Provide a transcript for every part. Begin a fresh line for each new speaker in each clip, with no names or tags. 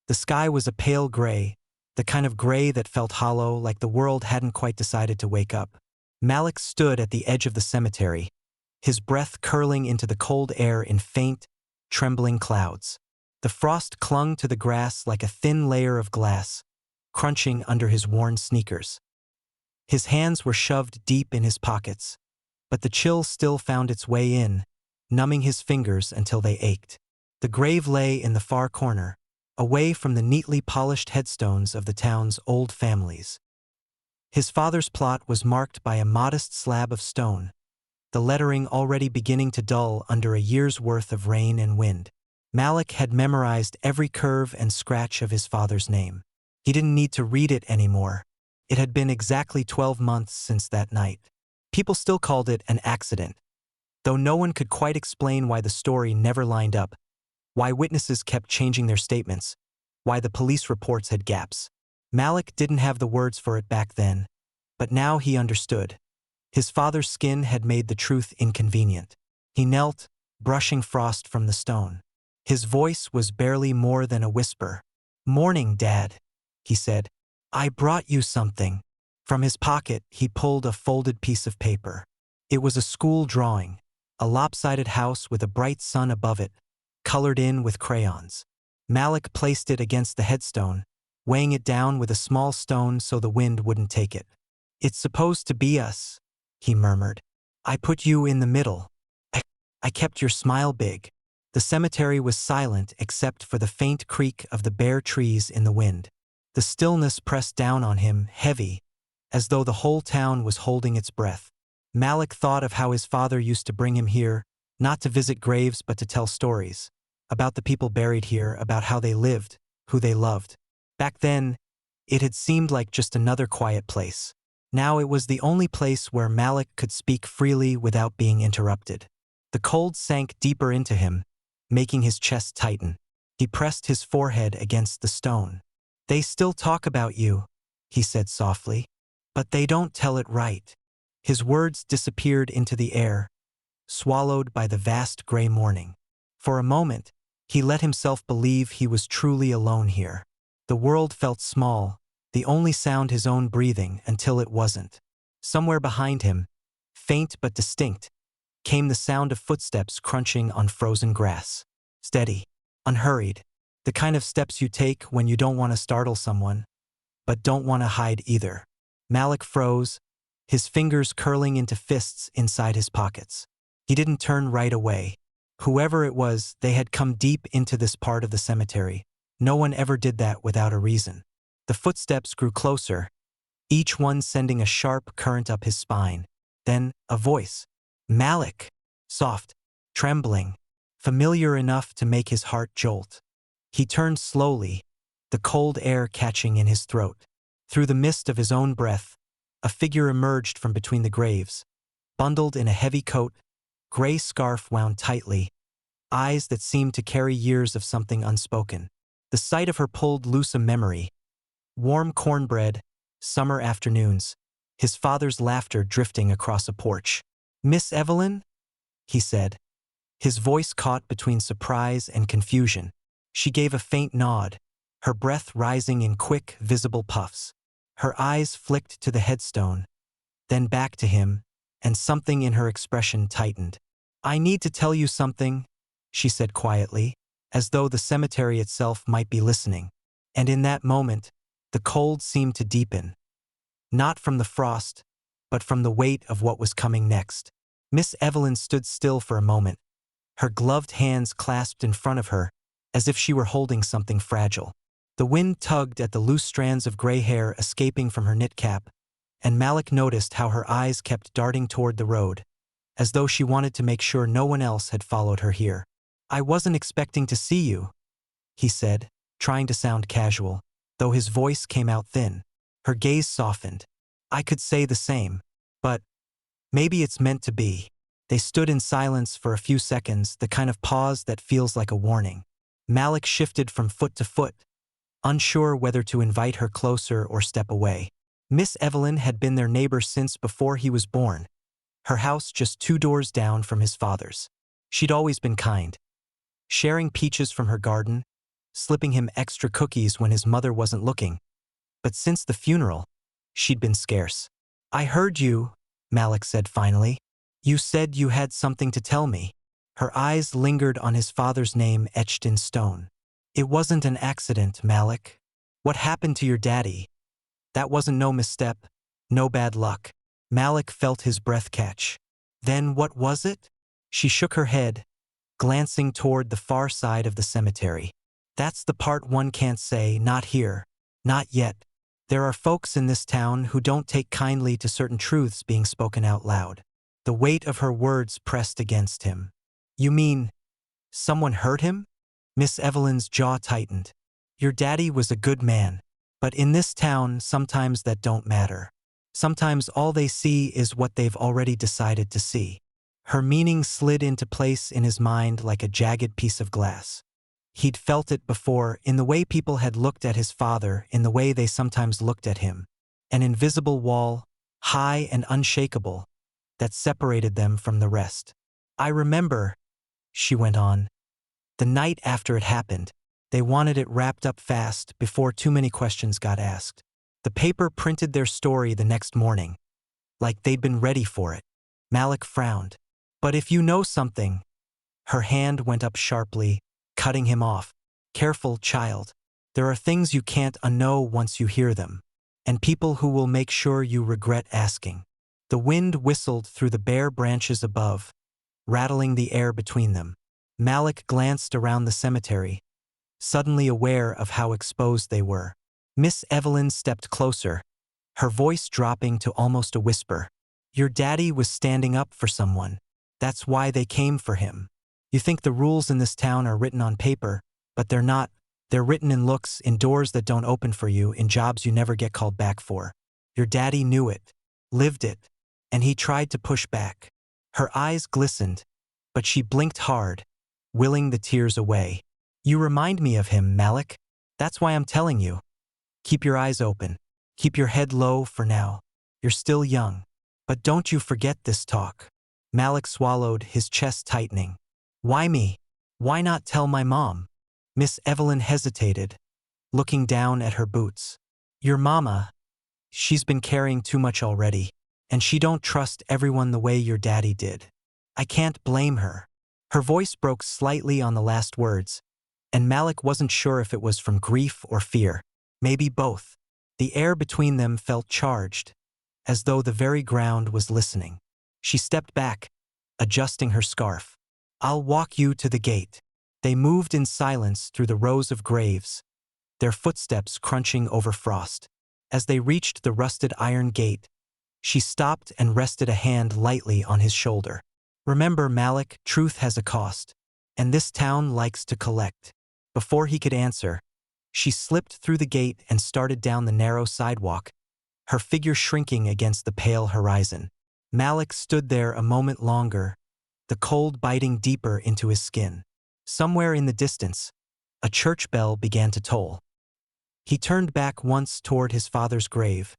The sky was a pale gray, the kind of gray that felt hollow, like the world hadn't quite decided to wake up. Malik stood at the edge of the cemetery, his breath curling into the cold air in faint, trembling clouds. The frost clung to the grass like a thin layer of glass, crunching under his worn sneakers. His hands were shoved deep in his pockets, but the chill still found its way in, numbing his fingers until they ached. The grave lay in the far corner, away from the neatly polished headstones of the town's old families. His father's plot was marked by a modest slab of stone, the lettering already beginning to dull under a year's worth of rain and wind. Malik had memorized every curve and scratch of his father's name. He didn't need to read it anymore. It had been exactly 12 months since that night. People still called it an accident, though no one could quite explain why the story never lined up, why witnesses kept changing their statements, why the police reports had gaps. Malik didn't have the words for it back then, but now he understood. His father's skin had made the truth inconvenient. He knelt, brushing frost from the stone. His voice was barely more than a whisper. "Morning, Dad," he said. "I brought you something." From his pocket, he pulled a folded piece of paper. It was a school drawing, a lopsided house with a bright sun above it, colored in with crayons. Malik placed it against the headstone, weighing it down with a small stone so the wind wouldn't take it. "It's supposed to be us," he murmured. "I put you in the middle. I kept your smile big." The cemetery was silent except for the faint creak of the bare trees in the wind. The stillness pressed down on him, heavy, as though the whole town was holding its breath. Malik thought of how his father used to bring him here, not to visit graves but to tell stories, about the people buried here, about how they lived, who they loved. Back then, it had seemed like just another quiet place. Now it was the only place where Malik could speak freely without being interrupted. The cold sank deeper into him, making his chest tighten. He pressed his forehead against the stone. "They still talk about you," he said softly, "but they don't tell it right." His words disappeared into the air, swallowed by the vast gray morning. For a moment, he let himself believe he was truly alone here. The world felt small, the only sound his own breathing, until it wasn't. Somewhere behind him, faint but distinct, came the sound of footsteps crunching on frozen grass. Steady, unhurried, the kind of steps you take when you don't want to startle someone, but don't want to hide either. Malik froze, his fingers curling into fists inside his pockets. He didn't turn right away. Whoever it was, they had come deep into this part of the cemetery. No one ever did that without a reason. The footsteps grew closer, each one sending a sharp current up his spine. Then, a voice. "Malik!" Soft, trembling, familiar enough to make his heart jolt. He turned slowly, the cold air catching in his throat. Through the mist of his own breath, a figure emerged from between the graves, bundled in a heavy coat, gray scarf wound tightly, eyes that seemed to carry years of something unspoken. The sight of her pulled loose a memory. Warm cornbread, summer afternoons, his father's laughter drifting across a porch. "Miss Evelyn?" he said. His voice caught between surprise and confusion. She gave a faint nod, her breath rising in quick, visible puffs. Her eyes flicked to the headstone, then back to him, and something in her expression tightened. "I need to tell you something," she said quietly, as though the cemetery itself might be listening. And in that moment, the cold seemed to deepen. Not from the frost, but from the weight of what was coming next. Miss Evelyn stood still for a moment, her gloved hands clasped in front of her, as if she were holding something fragile. The wind tugged at the loose strands of gray hair escaping from her knit cap, and Malik noticed how her eyes kept darting toward the road, as though she wanted to make sure no one else had followed her here. "I wasn't expecting to see you," he said, trying to sound casual, though his voice came out thin. Her gaze softened. "I could say the same, but maybe it's meant to be." They stood in silence for a few seconds, the kind of pause that feels like a warning. Malik shifted from foot to foot, unsure whether to invite her closer or step away. Miss Evelyn had been their neighbor since before he was born, her house just 2 doors down from his father's. She'd always been kind, sharing peaches from her garden, slipping him extra cookies when his mother wasn't looking. But since the funeral, she'd been scarce. "I heard you," Malik said finally. "You said you had something to tell me." Her eyes lingered on his father's name etched in stone. "It wasn't an accident, Malik. What happened to your daddy? That wasn't no misstep, no bad luck." Malik felt his breath catch. "Then what was it?" She shook her head, glancing toward the far side of the cemetery. "That's the part one can't say, not here. Not yet. There are folks in this town who don't take kindly to certain truths being spoken out loud." The weight of her words pressed against him. "You mean someone hurt him?" Miss Evelyn's jaw tightened. "Your daddy was a good man. But in this town, sometimes that don't matter. Sometimes all they see is what they've already decided to see." Her meaning slid into place in his mind like a jagged piece of glass. He'd felt it before, in the way people had looked at his father, in the way they sometimes looked at him. An invisible wall, high and unshakable, that separated them from the rest. "I remember," she went on, "the night after it happened. They wanted it wrapped up fast before too many questions got asked. The paper printed their story the next morning, like they'd been ready for it." Malik frowned. "But if you know something—" Her hand went up sharply, cutting him off. "Careful, child. There are things you can't unknow once you hear them, and people who will make sure you regret asking." The wind whistled through the bare branches above, rattling the air between them. Malik glanced around the cemetery, suddenly aware of how exposed they were. Miss Evelyn stepped closer, her voice dropping to almost a whisper. "Your daddy was standing up for someone. That's why they came for him. You think the rules in this town are written on paper, but they're not. They're written in looks, in doors that don't open for you, in jobs you never get called back for. Your daddy knew it, lived it, and he tried to push back." Her eyes glistened, but she blinked hard, willing the tears away. "You remind me of him, Malik. That's why I'm telling you. Keep your eyes open. Keep your head low for now. You're still young. But don't you forget this talk." Malik swallowed, his chest tightening. "Why me? Why not tell my mom?" Miss Evelyn hesitated, looking down at her boots. "Your mama, she's been carrying too much already, and she don't trust everyone the way your daddy did. I can't blame her." Her voice broke slightly on the last words, and Malik wasn't sure if it was from grief or fear. Maybe both. The air between them felt charged, as though the very ground was listening. She stepped back, adjusting her scarf. "I'll walk you to the gate." They moved in silence through the rows of graves, their footsteps crunching over frost. As they reached the rusted iron gate, she stopped and rested a hand lightly on his shoulder. "Remember, Malik, truth has a cost, and this town likes to collect." Before he could answer, she slipped through the gate and started down the narrow sidewalk, her figure shrinking against the pale horizon. Malik stood there a moment longer, the cold biting deeper into his skin. Somewhere in the distance, a church bell began to toll. He turned back once toward his father's grave,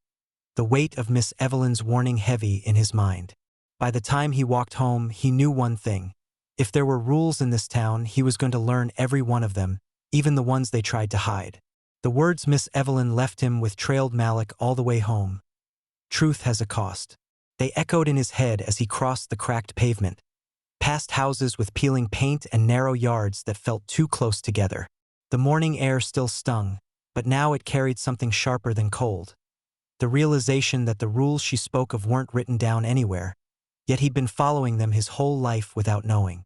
the weight of Miss Evelyn's warning heavy in his mind. By the time he walked home, he knew one thing. If there were rules in this town, he was going to learn every one of them, even the ones they tried to hide. The words Miss Evelyn left him with trailed Malik all the way home. Truth has a cost. They echoed in his head as he crossed the cracked pavement, past houses with peeling paint and narrow yards that felt too close together. The morning air still stung, but now it carried something sharper than cold. The realization that the rules she spoke of weren't written down anywhere, yet he'd been following them his whole life without knowing.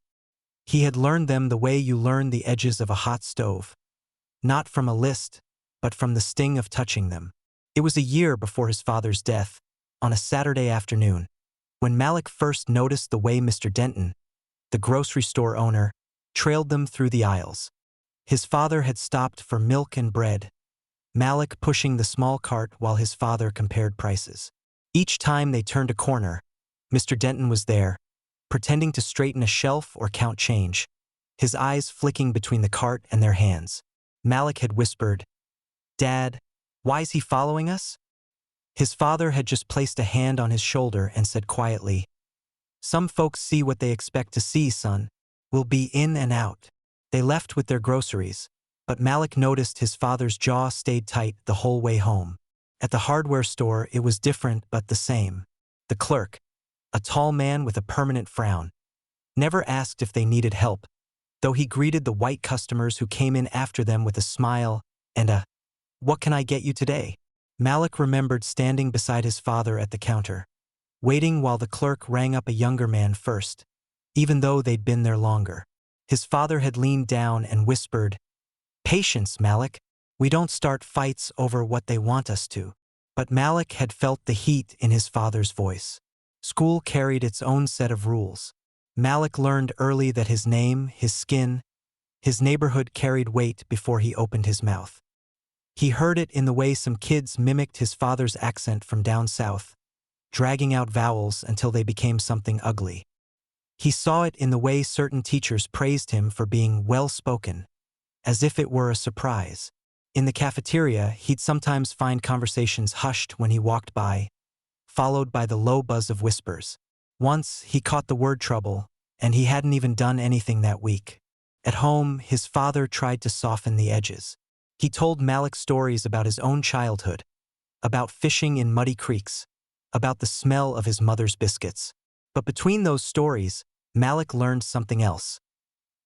He had learned them the way you learn the edges of a hot stove. Not from a list, but from the sting of touching them. It was a year before his father's death, on a Saturday afternoon, when Malik first noticed the way Mr. Denton, the grocery store owner, trailed them through the aisles. His father had stopped for milk and bread, Malik pushing the small cart while his father compared prices. Each time they turned a corner, Mr. Denton was there, pretending to straighten a shelf or count change, his eyes flicking between the cart and their hands. Malik had whispered, "Dad, why's he following us?" His father had just placed a hand on his shoulder and said quietly, "Some folks see what they expect to see, son. We'll be in and out." They left with their groceries, But Malik noticed his father's jaw stayed tight the whole way home. At the hardware store, it was different but the same. The clerk, a tall man with a permanent frown, never asked if they needed help, though he greeted the white customers who came in after them with a smile and a, "What can I get you today?" Malik remembered standing beside his father at the counter, waiting while the clerk rang up a younger man first, even though they'd been there longer. His father had leaned down and whispered, "Patience, Malik. We don't start fights over what they want us to." But Malik had felt the heat in his father's voice. School carried its own set of rules. Malik learned early that his name, his skin, his neighborhood carried weight before he opened his mouth. He heard it in the way some kids mimicked his father's accent from down south, dragging out vowels until they became something ugly. He saw it in the way certain teachers praised him for being well-spoken, as if it were a surprise. In the cafeteria, he'd sometimes find conversations hushed when he walked by, followed by the low buzz of whispers. Once, he caught the word trouble, and he hadn't even done anything that week. At home, his father tried to soften the edges. He told Malik stories about his own childhood, about fishing in muddy creeks, about the smell of his mother's biscuits. But between those stories, Malik learned something else.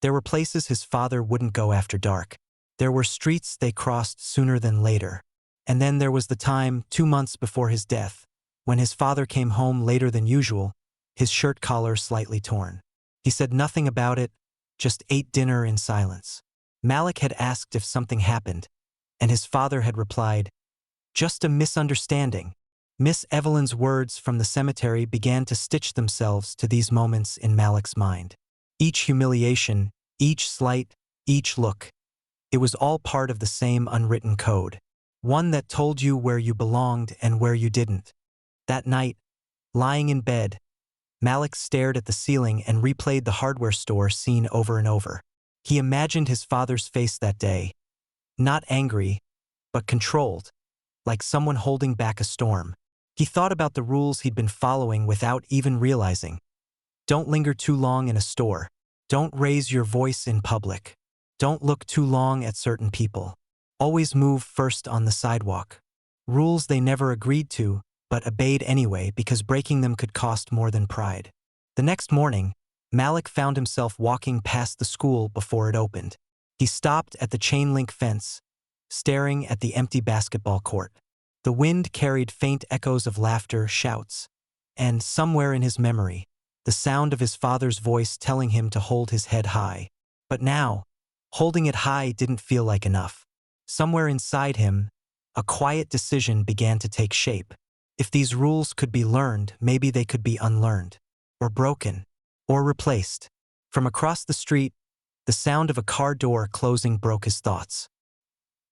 There were places his father wouldn't go after dark. There were streets they crossed sooner than later. And then there was the time, 2 months before his death, when his father came home later than usual, his shirt collar slightly torn. He said nothing about it, just ate dinner in silence. Malik had asked if something happened, and his father had replied, "Just a misunderstanding." Miss Evelyn's words from the cemetery began to stitch themselves to these moments in Malik's mind. Each humiliation, each slight, each look. It was all part of the same unwritten code. One that told you where you belonged and where you didn't. That night, lying in bed, Malik stared at the ceiling and replayed the hardware store scene over and over. He imagined his father's face that day. Not angry, but controlled, like someone holding back a storm. He thought about the rules he'd been following without even realizing. Don't linger too long in a store. Don't raise your voice in public. Don't look too long at certain people. Always move first on the sidewalk. Rules they never agreed to, but obeyed anyway because breaking them could cost more than pride. The next morning, Malik found himself walking past the school before it opened. He stopped at the chain-link fence, staring at the empty basketball court. The wind carried faint echoes of laughter, shouts, and, somewhere in his memory, the sound of his father's voice telling him to hold his head high. But now, holding it high didn't feel like enough. Somewhere inside him, a quiet decision began to take shape. If these rules could be learned, maybe they could be unlearned, or broken, or replaced. From across the street, the sound of a car door closing broke his thoughts.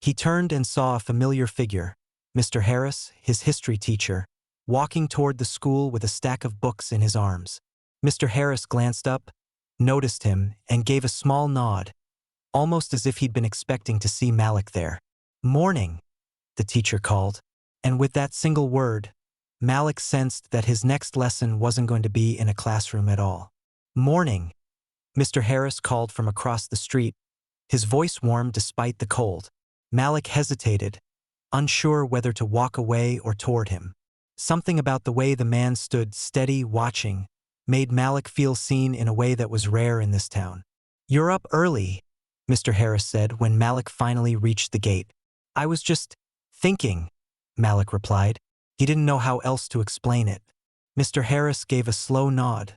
He turned and saw a familiar figure, Mr. Harris, his history teacher, walking toward the school with a stack of books in his arms. Mr. Harris glanced up, noticed him, and gave a small nod, almost as if he'd been expecting to see Malik there. "Morning," the teacher called, and with that single word, Malik sensed that his next lesson wasn't going to be in a classroom at all. "Morning," Mr. Harris called from across the street, his voice warm despite the cold. Malik hesitated, unsure whether to walk away or toward him. Something about the way the man stood steady, watching, made Malik feel seen in a way that was rare in this town. "You're up early," Mr. Harris said when Malik finally reached the gate. "I was just thinking," Malik replied. He didn't know how else to explain it. Mr. Harris gave a slow nod,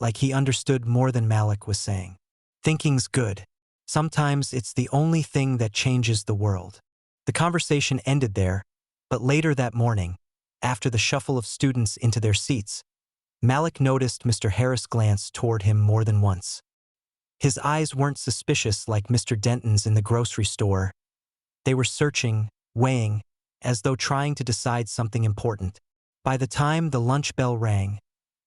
like he understood more than Malik was saying. "Thinking's good. Sometimes it's the only thing that changes the world." The conversation ended there, but later that morning, after the shuffle of students into their seats, Malik noticed Mr. Harris glance toward him more than once. His eyes weren't suspicious like Mr. Denton's in the grocery store. They were searching, weighing, as though trying to decide something important. By the time the lunch bell rang,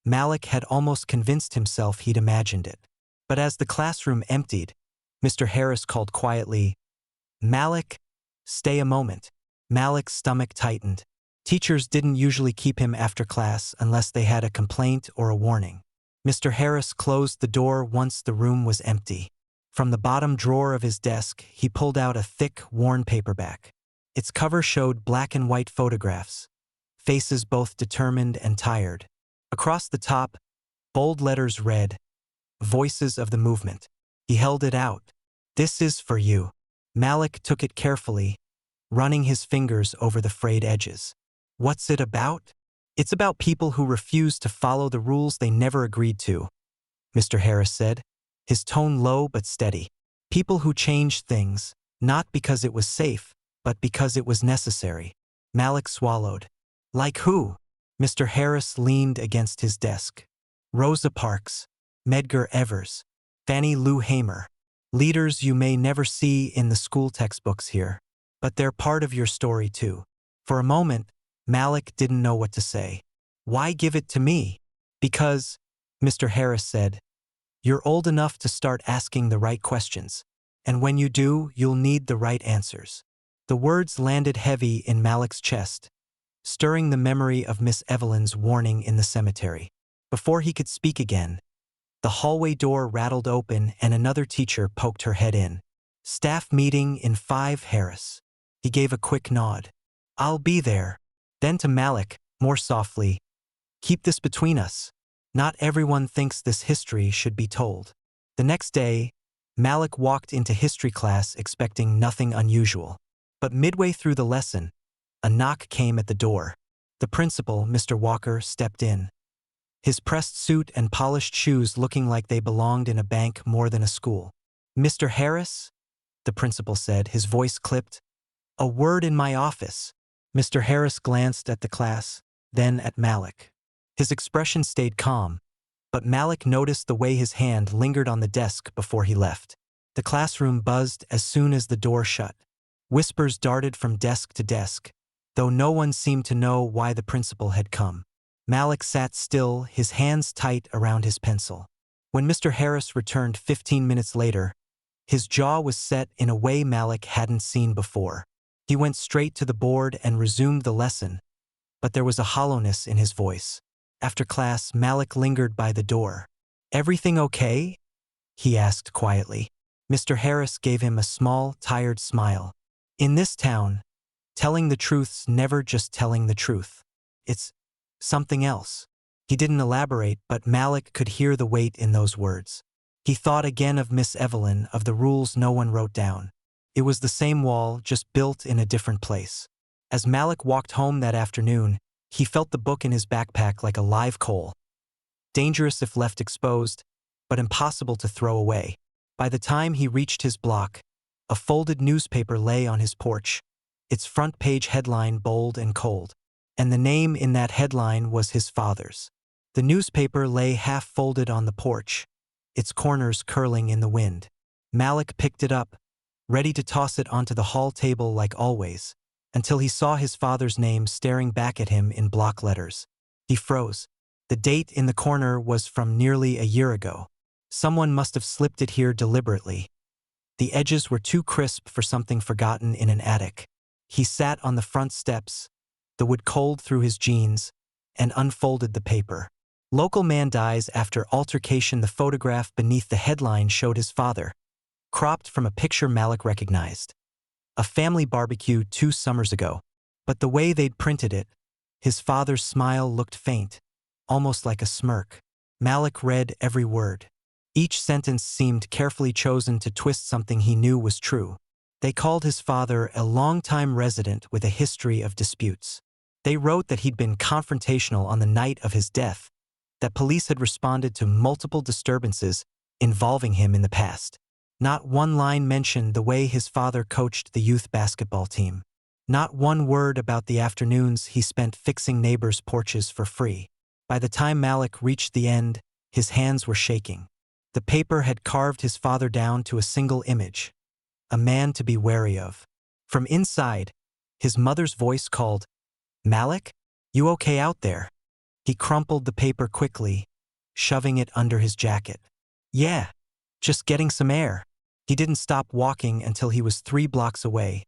Malik had almost convinced himself he'd imagined it. But as the classroom emptied, Mr. Harris called quietly, "Malik, stay a moment." Malik's stomach tightened. Teachers didn't usually keep him after class unless they had a complaint or a warning. Mr. Harris closed the door once the room was empty. From the bottom drawer of his desk, he pulled out a thick, worn paperback. Its cover showed black and white photographs, faces both determined and tired. Across the top, bold letters read, "Voices of the Movement." He held it out. "This is for you." Malik took it carefully, running his fingers over the frayed edges. "What's it about?" "It's about people who refuse to follow the rules they never agreed to," Mr. Harris said, his tone low but steady. "People who changed things, not because it was safe, but because it was necessary." Malik swallowed. "Like who?" Mr. Harris leaned against his desk. "Rosa Parks, Medgar Evers, Fannie Lou Hamer. Leaders you may never see in the school textbooks here. But they're part of your story too." For a moment, Malik didn't know what to say. "Why give it to me?" "Because," Mr. Harris said, "you're old enough to start asking the right questions. And when you do, you'll need the right answers." The words landed heavy in Malik's chest, stirring the memory of Miss Evelyn's warning in the cemetery. Before he could speak again, the hallway door rattled open and another teacher poked her head in. "Staff meeting in 5 Harris." He gave a quick nod. "I'll be there." Then to Malik, more softly, "Keep this between us. Not everyone thinks this history should be told." The next day, Malik walked into history class expecting nothing unusual. But midway through the lesson, a knock came at the door. The principal, Mr. Walker, stepped in, his pressed suit and polished shoes looking like they belonged in a bank more than a school. "Mr. Harris?" the principal said, his voice clipped. "A word in my office." Mr. Harris glanced at the class, then at Malik. His expression stayed calm, but Malik noticed the way his hand lingered on the desk before he left. The classroom buzzed as soon as the door shut. Whispers darted from desk to desk, though no one seemed to know why the principal had come. Malik sat still, his hands tight around his pencil. When Mr. Harris returned 15 minutes later, his jaw was set in a way Malik hadn't seen before. He went straight to the board and resumed the lesson, but there was a hollowness in his voice. After class, Malik lingered by the door. "Everything okay?" he asked quietly. Mr. Harris gave him a small, tired smile. "In this town, telling the truth's never just telling the truth. It's something else." He didn't elaborate, but Malik could hear the weight in those words. He thought again of Miss Evelyn, of the rules no one wrote down. It was the same wall, just built in a different place. As Malik walked home that afternoon, he felt the book in his backpack like a live coal. Dangerous if left exposed, but impossible to throw away. By the time he reached his block, a folded newspaper lay on his porch, its front page headline bold and cold. And the name in that headline was his father's. The newspaper lay half-folded on the porch, its corners curling in the wind. Malik picked it up, ready to toss it onto the hall table like always, until he saw his father's name staring back at him in block letters. He froze. The date in the corner was from nearly a year ago. Someone must have slipped it here deliberately. The edges were too crisp for something forgotten in an attic. He sat on the front steps, the wood cold through his jeans, and unfolded the paper. "Local man dies after altercation." The photograph beneath the headline showed his father, cropped from a picture Malik recognized. A family barbecue 2 summers ago. But the way they'd printed it, his father's smile looked faint, almost like a smirk. Malik read every word. Each sentence seemed carefully chosen to twist something he knew was true. They called his father a longtime resident with a history of disputes. They wrote that he'd been confrontational on the night of his death, that police had responded to multiple disturbances involving him in the past. Not one line mentioned the way his father coached the youth basketball team. Not one word about the afternoons he spent fixing neighbors' porches for free. By the time Malik reached the end, his hands were shaking. The paper had carved his father down to a single image, a man to be wary of. From inside, his mother's voice called, "Malik, you okay out there?" He crumpled the paper quickly, shoving it under his jacket. "Yeah, just getting some air." He didn't stop walking until he was 3 blocks away,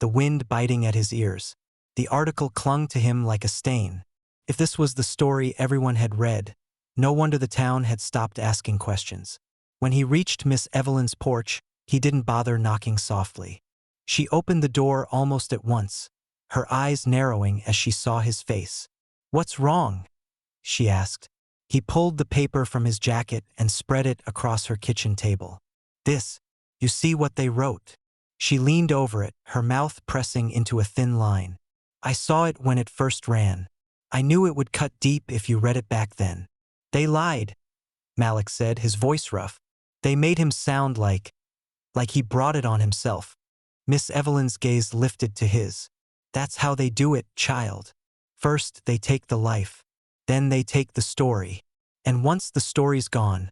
the wind biting at his ears. The article clung to him like a stain. If this was the story everyone had read, no wonder the town had stopped asking questions. When he reached Miss Evelyn's porch, he didn't bother knocking softly. She opened the door almost at once, her eyes narrowing as she saw his face. "What's wrong?" she asked. He pulled the paper from his jacket and spread it across her kitchen table. "This, you see what they wrote?" She leaned over it, her mouth pressing into a thin line. "I saw it when it first ran. I knew it would cut deep if you read it back then." "They lied," Malik said, his voice rough. "They made him sound like he brought it on himself." Miss Evelyn's gaze lifted to his. "That's how they do it, child. First they take the life. Then they take the story. And once the story's gone,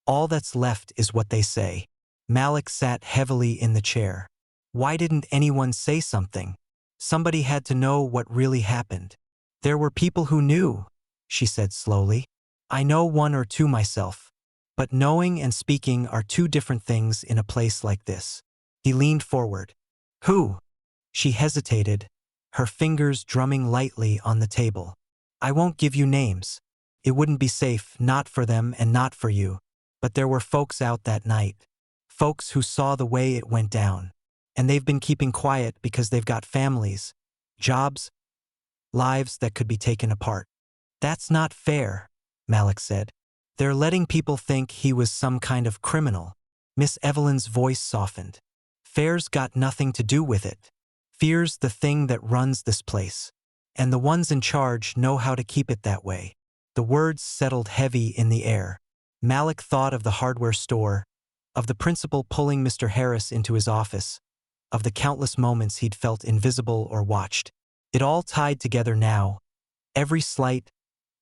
all that's left is what they say." Malik sat heavily in the chair. Why didn't anyone say something? Somebody had to know what really happened. "There were people who knew," she said slowly. "I know one or two myself. But knowing and speaking are two different things in a place like this." He leaned forward. "Who?" She hesitated, her fingers drumming lightly on the table. "I won't give you names. It wouldn't be safe, not for them and not for you. But there were folks out that night. Folks who saw the way it went down. And they've been keeping quiet because they've got families, jobs, lives that could be taken apart." "That's not fair," Malik said. "They're letting people think he was some kind of criminal." Miss Evelyn's voice softened. "Fair's got nothing to do with it. Fear's the thing that runs this place. And the ones in charge know how to keep it that way." The words settled heavy in the air. Malik thought of the hardware store, of the principal pulling Mr. Harris into his office, of the countless moments he'd felt invisible or watched. It all tied together now. Every slight,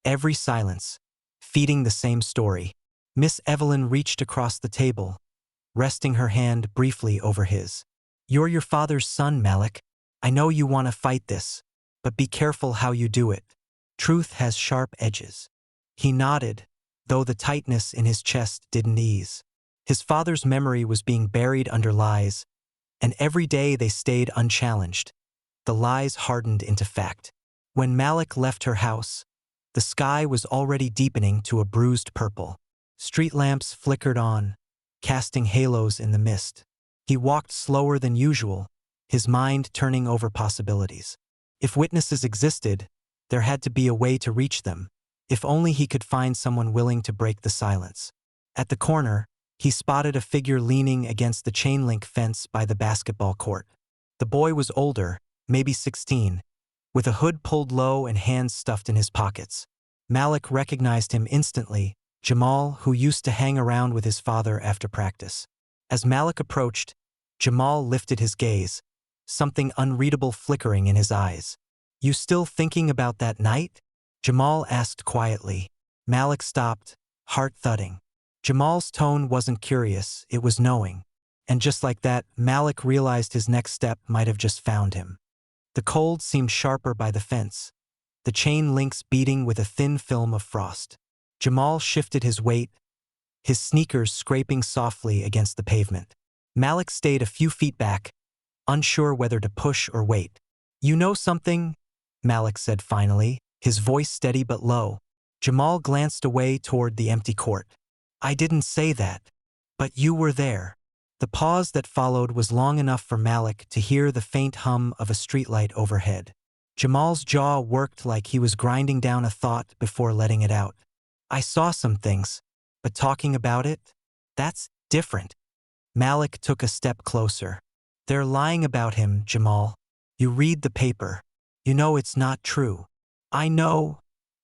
every silence, feeding the same story. Miss Evelyn reached across the table, resting her hand briefly over his. "You're your father's son, Malik. I know you want to fight this, but be careful how you do it. Truth has sharp edges." He nodded, though the tightness in his chest didn't ease. His father's memory was being buried under lies, and every day they stayed unchallenged. The lies hardened into fact. When Malik left her house, the sky was already deepening to a bruised purple. Street lamps flickered on, casting halos in the mist. He walked slower than usual, his mind turning over possibilities. If witnesses existed, there had to be a way to reach them. If only he could find someone willing to break the silence. At the corner, he spotted a figure leaning against the chain-link fence by the basketball court. The boy was older, maybe 16, with a hood pulled low and hands stuffed in his pockets. Malik recognized him instantly, Jamal, who used to hang around with his father after practice. As Malik approached, Jamal lifted his gaze, something unreadable flickering in his eyes. "You still thinking about that night?" Jamal asked quietly. Malik stopped, heart thudding. Jamal's tone wasn't curious, it was knowing. And just like that, Malik realized his next step might have just found him. The cold seemed sharper by the fence, the chain links beating with a thin film of frost. Jamal shifted his weight, his sneakers scraping softly against the pavement. Malik stayed a few feet back, unsure whether to push or wait. "You know something?" Malik said finally, his voice steady but low. Jamal glanced away toward the empty court. "I didn't say that. But you were there." The pause that followed was long enough for Malik to hear the faint hum of a streetlight overhead. Jamal's jaw worked like he was grinding down a thought before letting it out. "I saw some things, but talking about it? That's different." Malik took a step closer. "They're lying about him, Jamal. You read the paper. You know it's not true." "I know,"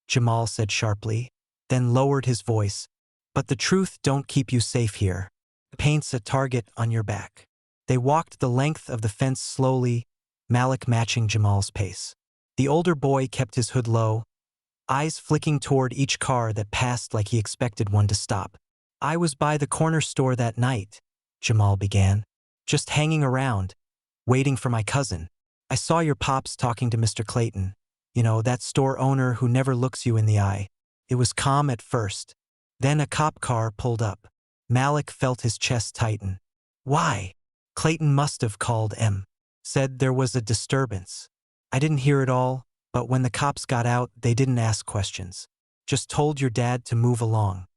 Jamal said sharply, then lowered his voice. "But the truth don't keep you safe here. It paints a target on your back." They walked the length of the fence slowly, Malik matching Jamal's pace. The older boy kept his hood low, eyes flicking toward each car that passed like he expected one to stop. "I was by the corner store that night," Jamal began. "Just hanging around, waiting for my cousin. I saw your pops talking to Mr. Clayton. You know, that store owner who never looks you in the eye. It was calm at first. Then a cop car pulled up." Malik felt his chest tighten. "Why?" "Clayton must have called M. Said there was a disturbance. I didn't hear it all, but when the cops got out, they didn't ask questions. Just told your dad to move along."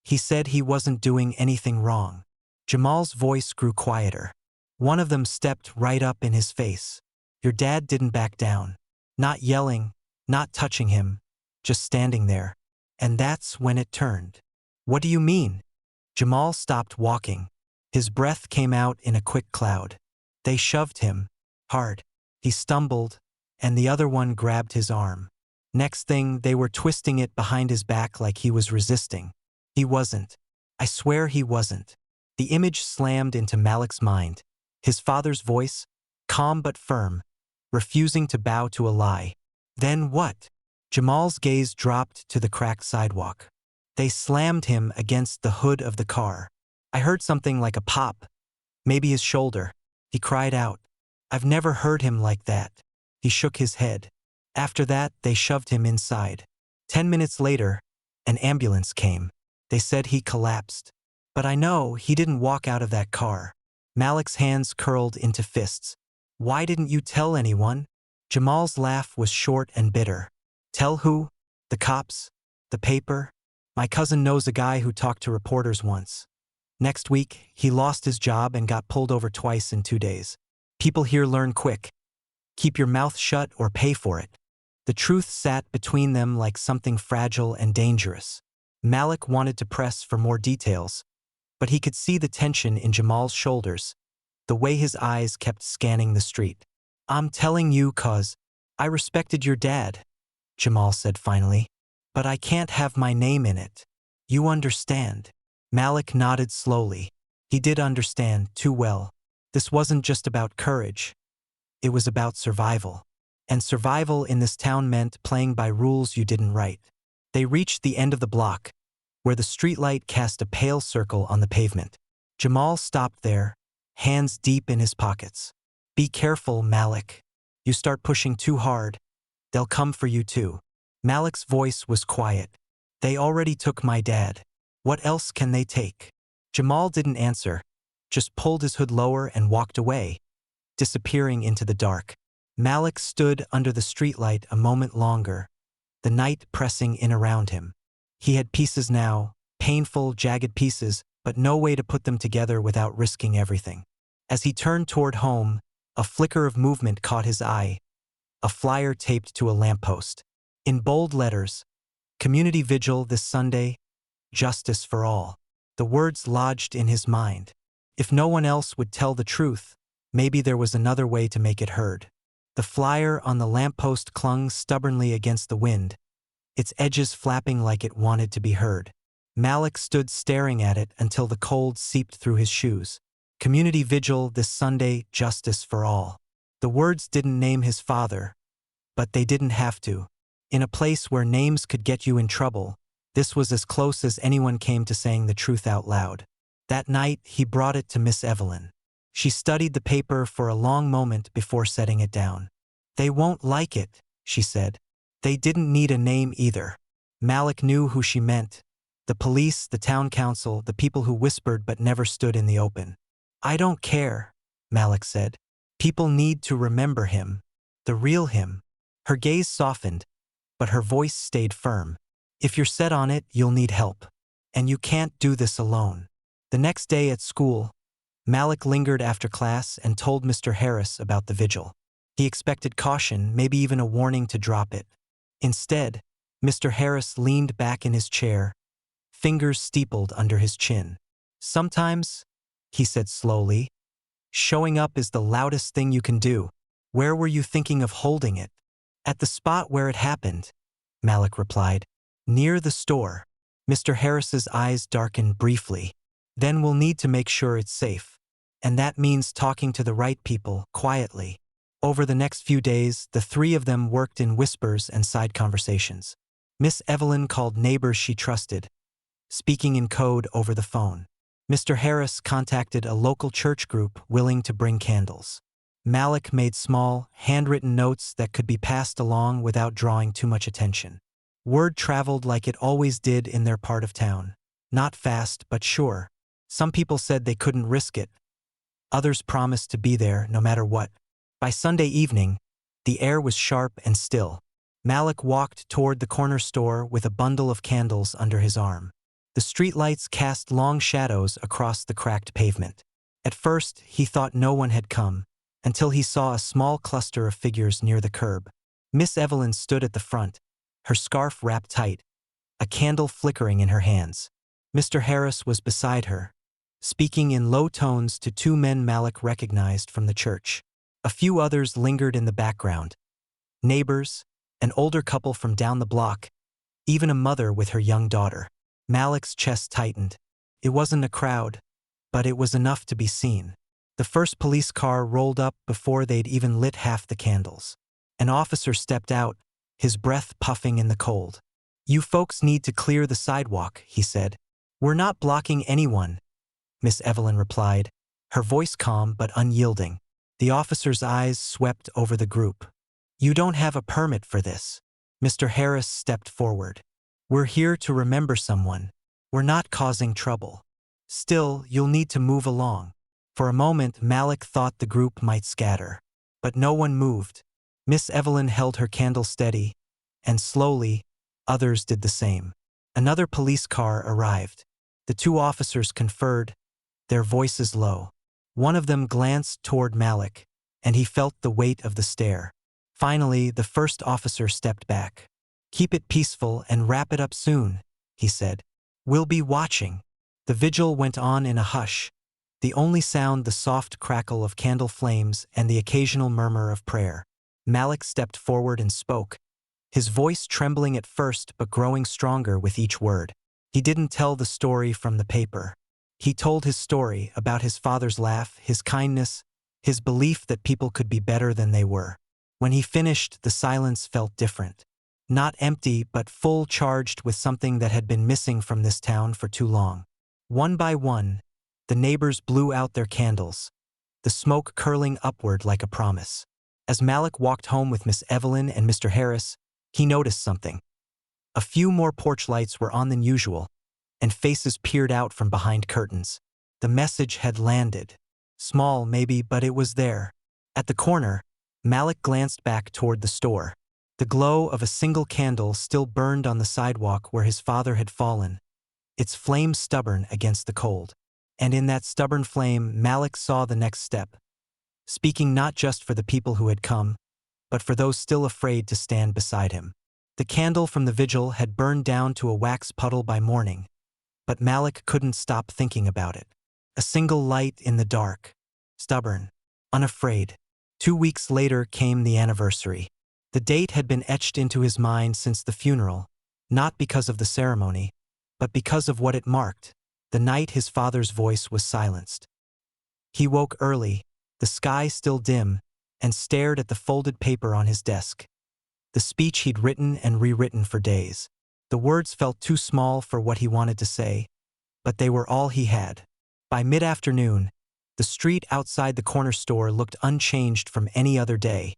He said he wasn't doing anything wrong. Jamal's voice grew quieter. One of them stepped right up in his face. Your dad didn't back down. Not yelling, not touching him, just standing there. And that's when it turned. What do you mean? Jamal stopped walking. His breath came out in a quick cloud. They shoved him. Hard. He stumbled, and the other one grabbed his arm. Next thing, they were twisting it behind his back like he was resisting. He wasn't. I swear he wasn't. The image slammed into Malik's mind. His father's voice, calm but firm, refusing to bow to a lie. Then what? Jamal's gaze dropped to the cracked sidewalk. They slammed him against the hood of the car. I heard something like a pop. Maybe his shoulder. He cried out. I've never heard him like that. He shook his head. After that, they shoved him inside. 10 minutes later, an ambulance came. They said he collapsed. But I know he didn't walk out of that car. Malik's hands curled into fists. Why didn't you tell anyone? Jamal's laugh was short and bitter. Tell who? The cops? The paper? My cousin knows a guy who talked to reporters once. Next week, he lost his job and got pulled over twice in 2 days. People here learn quick. Keep your mouth shut or pay for it. The truth sat between them like something fragile and dangerous. Malik wanted to press for more details, but he could see the tension in Jamal's shoulders, the way his eyes kept scanning the street. I'm telling you 'cause I respected your dad, Jamal said finally. But I can't have my name in it. You understand? Malik nodded slowly. He did understand too well. This wasn't just about courage. It was about survival. And survival in this town meant playing by rules you didn't write. They reached the end of the block, where the streetlight cast a pale circle on the pavement. Jamal stopped there, hands deep in his pockets. Be careful, Malik. You start pushing too hard, they'll come for you too. Malik's voice was quiet. They already took my dad. What else can they take? Jamal didn't answer, just pulled his hood lower and walked away, disappearing into the dark. Malik stood under the streetlight a moment longer, the night pressing in around him. He had pieces now, painful, jagged pieces, but no way to put them together without risking everything. As he turned toward home, a flicker of movement caught his eye, a flyer taped to a lamppost. In bold letters, Community Vigil this Sunday, Justice for All. The words lodged in his mind. If no one else would tell the truth, maybe there was another way to make it heard. The flyer on the lamppost clung stubbornly against the wind, its edges flapping like it wanted to be heard. Malik stood staring at it until the cold seeped through his shoes. Community Vigil this Sunday, Justice for All. The words didn't name his father, but they didn't have to. In a place where names could get you in trouble, this was as close as anyone came to saying the truth out loud. That night, he brought it to Miss Evelyn. She studied the paper for a long moment before setting it down. They won't like it, she said. They didn't need a name either. Malik knew who she meant. The police, the town council, the people who whispered but never stood in the open. I don't care, Malik said. People need to remember him, the real him. Her gaze softened, but her voice stayed firm. If you're set on it, you'll need help. And you can't do this alone. The next day at school, Malik lingered after class and told Mr. Harris about the vigil. He expected caution, maybe even a warning to drop it. Instead, Mr. Harris leaned back in his chair, fingers steepled under his chin. Sometimes, he said slowly, showing up is the loudest thing you can do. Where were you thinking of holding it? At the spot where it happened, Malik replied. Near the store. Mr. Harris's eyes darkened briefly. Then we'll need to make sure it's safe. And that means talking to the right people, quietly. Over the next few days, the three of them worked in whispers and side conversations. Miss Evelyn called neighbors she trusted, speaking in code over the phone. Mr. Harris contacted a local church group willing to bring candles. Malik made small, handwritten notes that could be passed along without drawing too much attention. Word traveled like it always did in their part of town. Not fast, but sure. Some people said they couldn't risk it. Others promised to be there no matter what. By Sunday evening, the air was sharp and still. Malik walked toward the corner store with a bundle of candles under his arm. The streetlights cast long shadows across the cracked pavement. At first, he thought no one had come, until he saw a small cluster of figures near the curb. Miss Evelyn stood at the front, her scarf wrapped tight, a candle flickering in her hands. Mr. Harris was beside her, speaking in low tones to two men Malik recognized from the church. A few others lingered in the background. Neighbors, an older couple from down the block, even a mother with her young daughter. Malik's chest tightened. It wasn't a crowd, but it was enough to be seen. The first police car rolled up before they'd even lit half the candles. An officer stepped out, his breath puffing in the cold. "You folks need to clear the sidewalk," he said. "We're not blocking anyone," Miss Evelyn replied, her voice calm but unyielding. The officer's eyes swept over the group. "You don't have a permit for this." Mr. Harris stepped forward. "We're here to remember someone. We're not causing trouble. Still, you'll need to move along." For a moment, Malik thought the group might scatter. But no one moved. Miss Evelyn held her candle steady, and slowly, others did the same. Another police car arrived. The two officers conferred, their voices low. One of them glanced toward Malik, and he felt the weight of the stare. Finally, the first officer stepped back. "Keep it peaceful and wrap it up soon," he said. "We'll be watching." The vigil went on in a hush, the only sound the soft crackle of candle flames and the occasional murmur of prayer. Malik stepped forward and spoke, his voice trembling at first but growing stronger with each word. He didn't tell the story from the paper. He told his story about his father's laugh, his kindness, his belief that people could be better than they were. When he finished, the silence felt different. Not empty, but full, charged with something that had been missing from this town for too long. One by one, the neighbors blew out their candles, the smoke curling upward like a promise. As Malik walked home with Miss Evelyn and Mr. Harris, he noticed something. A few more porch lights were on than usual, and faces peered out from behind curtains. The message had landed. Small, maybe, but it was there. At the corner, Malik glanced back toward the store. The glow of a single candle still burned on the sidewalk where his father had fallen, its flame stubborn against the cold. And in that stubborn flame, Malik saw the next step, speaking not just for the people who had come, but for those still afraid to stand beside him. The candle from the vigil had burned down to a wax puddle by morning, but Malik couldn't stop thinking about it. A single light in the dark, stubborn, unafraid. 2 weeks later came the anniversary. The date had been etched into his mind since the funeral, not because of the ceremony, but because of what it marked, the night his father's voice was silenced. He woke early, the sky still dim, and stared at the folded paper on his desk. The speech he'd written and rewritten for days. The words felt too small for what he wanted to say, but they were all he had. By mid-afternoon, the street outside the corner store looked unchanged from any other day.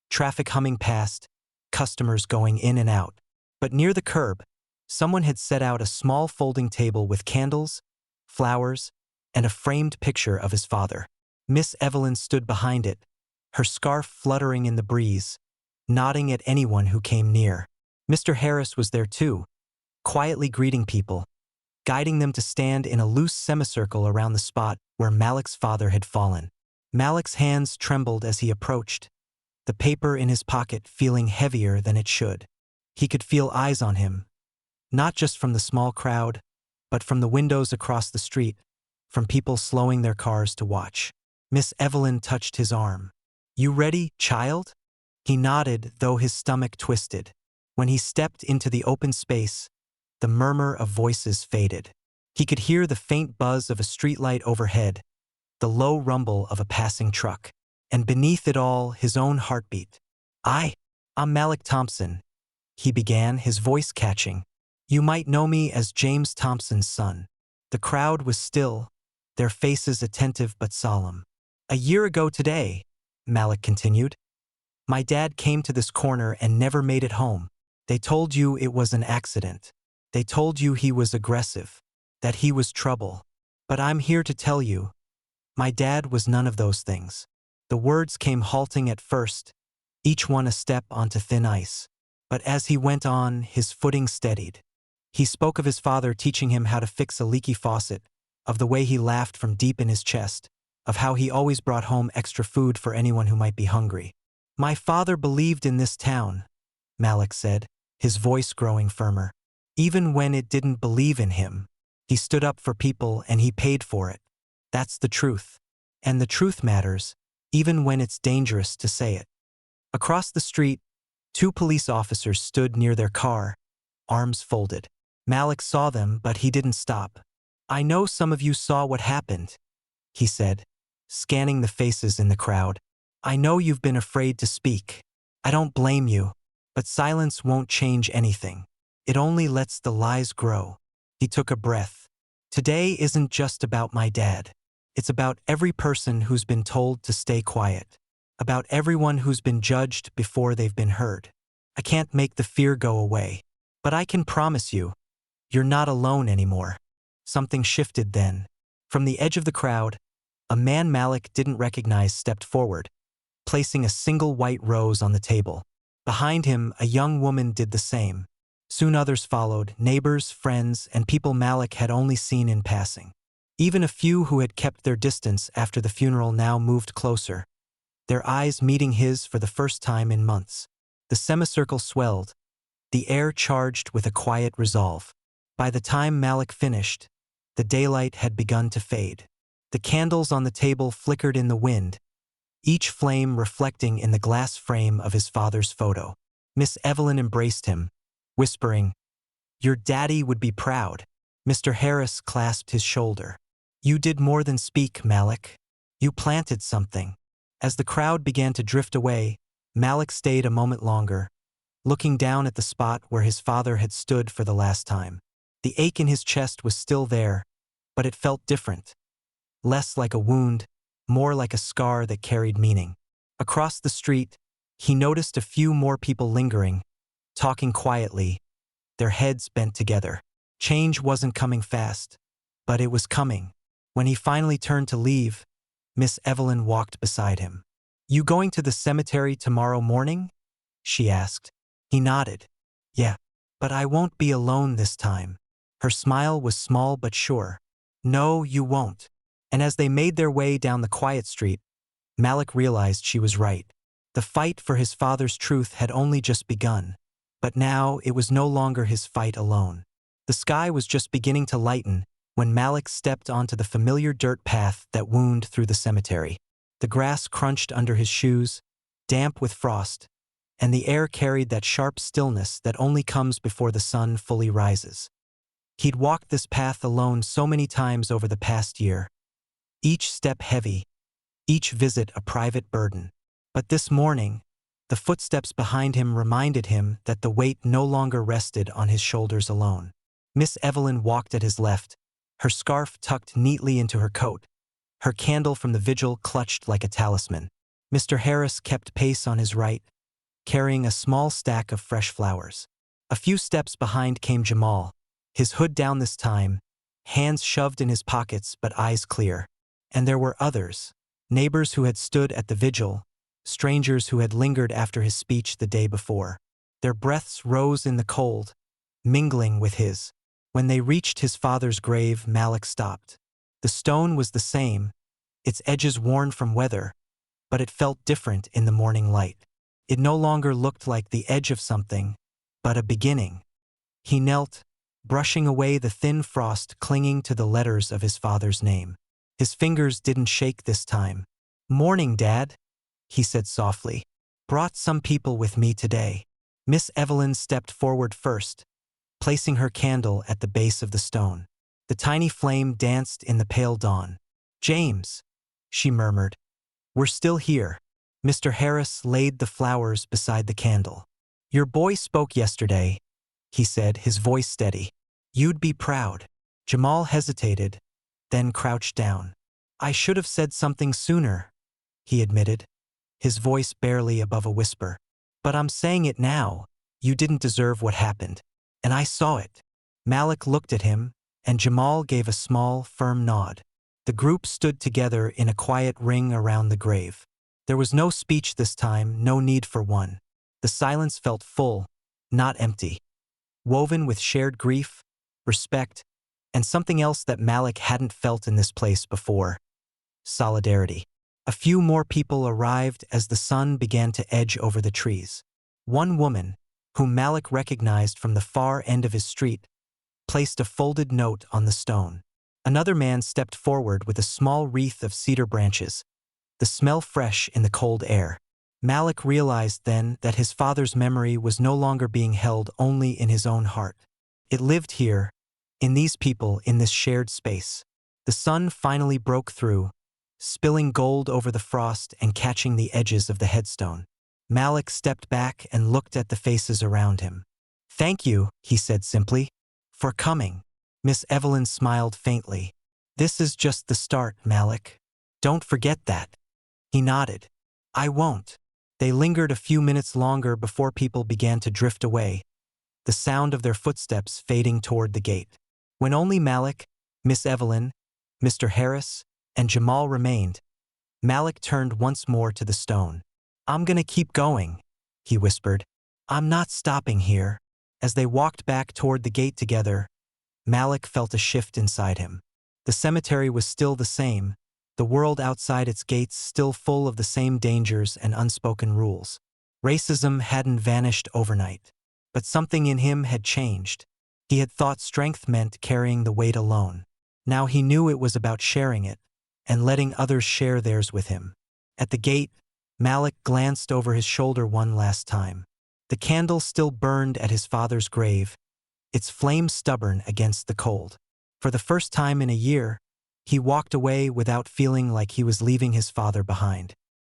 Traffic humming past, customers going in and out. But near the curb, someone had set out a small folding table with candles, flowers, and a framed picture of his father. Miss Evelyn stood behind it, her scarf fluttering in the breeze, nodding at anyone who came near. Mr. Harris was there too, quietly greeting people, guiding them to stand in a loose semicircle around the spot where Malik's father had fallen. Malik's hands trembled as he approached, the paper in his pocket feeling heavier than it should. He could feel eyes on him, not just from the small crowd, but from the windows across the street, from people slowing their cars to watch. Miss Evelyn touched his arm. "You ready, child?" He nodded, though his stomach twisted. When he stepped into the open space, the murmur of voices faded. He could hear the faint buzz of a streetlight overhead, the low rumble of a passing truck, and beneath it all, his own heartbeat. I'm Malik Thompson," he began, his voice catching. "You might know me as James Thompson's son." The crowd was still, their faces attentive but solemn. "A year ago today," Malik continued, "my dad came to this corner and never made it home. They told you it was an accident. They told you he was aggressive, that he was trouble. But I'm here to tell you, my dad was none of those things." The words came halting at first, each one a step onto thin ice. But as he went on, his footing steadied. He spoke of his father teaching him how to fix a leaky faucet, of the way he laughed from deep in his chest, of how he always brought home extra food for anyone who might be hungry. "My father believed in this town," Malik said, his voice growing firmer. "Even when it didn't believe in him, he stood up for people and he paid for it. That's the truth. And the truth matters, even when it's dangerous to say it." Across the street, two police officers stood near their car, arms folded. Malik saw them, but he didn't stop. "I know some of you saw what happened," he said, scanning the faces in the crowd. "I know you've been afraid to speak. I don't blame you, but silence won't change anything. It only lets the lies grow." He took a breath. "Today isn't just about my dad. It's about every person who's been told to stay quiet. About everyone who's been judged before they've been heard. I can't make the fear go away, but I can promise you, you're not alone anymore." Something shifted then. From the edge of the crowd, a man Malik didn't recognize stepped forward, placing a single white rose on the table. Behind him, a young woman did the same. Soon others followed, neighbors, friends, and people Malik had only seen in passing. Even a few who had kept their distance after the funeral now moved closer, their eyes meeting his for the first time in months. The semicircle swelled, the air charged with a quiet resolve. By the time Malik finished, the daylight had begun to fade. The candles on the table flickered in the wind, each flame reflecting in the glass frame of his father's photo. Miss Evelyn embraced him, whispering, "Your daddy would be proud." Mr. Harris clasped his shoulder. "You did more than speak, Malik. You planted something." As the crowd began to drift away, Malik stayed a moment longer, looking down at the spot where his father had stood for the last time. The ache in his chest was still there, but it felt different. Less like a wound, more like a scar that carried meaning. Across the street, he noticed a few more people lingering, talking quietly, their heads bent together. Change wasn't coming fast, but it was coming. When he finally turned to leave, Miss Evelyn walked beside him. "You going to the cemetery tomorrow morning?" she asked. He nodded. "Yeah, but I won't be alone this time." Her smile was small but sure. "No, you won't." And as they made their way down the quiet street, Malik realized she was right. The fight for his father's truth had only just begun. But now it was no longer his fight alone. The sky was just beginning to lighten when Malik stepped onto the familiar dirt path that wound through the cemetery. The grass crunched under his shoes, damp with frost, and the air carried that sharp stillness that only comes before the sun fully rises. He'd walked this path alone so many times over the past year, each step heavy, each visit a private burden. But this morning, the footsteps behind him reminded him that the weight no longer rested on his shoulders alone. Miss Evelyn walked at his left, her scarf tucked neatly into her coat, her candle from the Vigil clutched like a talisman. Mr. Harris kept pace on his right, carrying a small stack of fresh flowers. A few steps behind came Jamal, his hood down this time, hands shoved in his pockets but eyes clear. And there were others, neighbors who had stood at the vigil, strangers who had lingered after his speech the day before. Their breaths rose in the cold, mingling with his. When they reached his father's grave, Malik stopped. The stone was the same, its edges worn from weather, but it felt different in the morning light. It no longer looked like the edge of something, but a beginning. He knelt, brushing away the thin frost clinging to the letters of his father's name. His fingers didn't shake this time. "Morning, Dad," he said softly. "Brought some people with me today." Miss Evelyn stepped forward first, placing her candle at the base of the stone. The tiny flame danced in the pale dawn. "James," she murmured, "we're still here." Mr. Harris laid the flowers beside the candle. "Your boy spoke yesterday," he said, his voice steady. "You'd be proud." Jamal hesitated, then crouched down. "I should have said something sooner," he admitted, his voice barely above a whisper. "But I'm saying it now. You didn't deserve what happened. And I saw it." Malik looked at him, and Jamal gave a small, firm nod. The group stood together in a quiet ring around the grave. There was no speech this time, no need for one. The silence felt full, not empty. Woven with shared grief, respect, and something else that Malik hadn't felt in this place before: solidarity. A few more people arrived as the sun began to edge over the trees. One woman, whom Malik recognized from the far end of his street, placed a folded note on the stone. Another man stepped forward with a small wreath of cedar branches, the smell fresh in the cold air. Malik realized then that his father's memory was no longer being held only in his own heart. It lived here, in these people, in this shared space. The sun finally broke through, spilling gold over the frost and catching the edges of the headstone. Malik stepped back and looked at the faces around him. "Thank you," he said simply, "for coming." Miss Evelyn smiled faintly. "This is just the start, Malik. Don't forget that." He nodded. "I won't." They lingered a few minutes longer before people began to drift away, the sound of their footsteps fading toward the gate. When only Malik, Miss Evelyn, Mr. Harris, and Jamal remained, Malik turned once more to the stone. "I'm gonna keep going," he whispered. "I'm not stopping here." As they walked back toward the gate together, Malik felt a shift inside him. The cemetery was still the same, the world outside its gates still full of the same dangers and unspoken rules. Racism hadn't vanished overnight, but something in him had changed. He had thought strength meant carrying the weight alone. Now he knew it was about sharing it, and letting others share theirs with him. At the gate, Malik glanced over his shoulder one last time. The candle still burned at his father's grave, its flame stubborn against the cold. For the first time in a year, he walked away without feeling like he was leaving his father behind.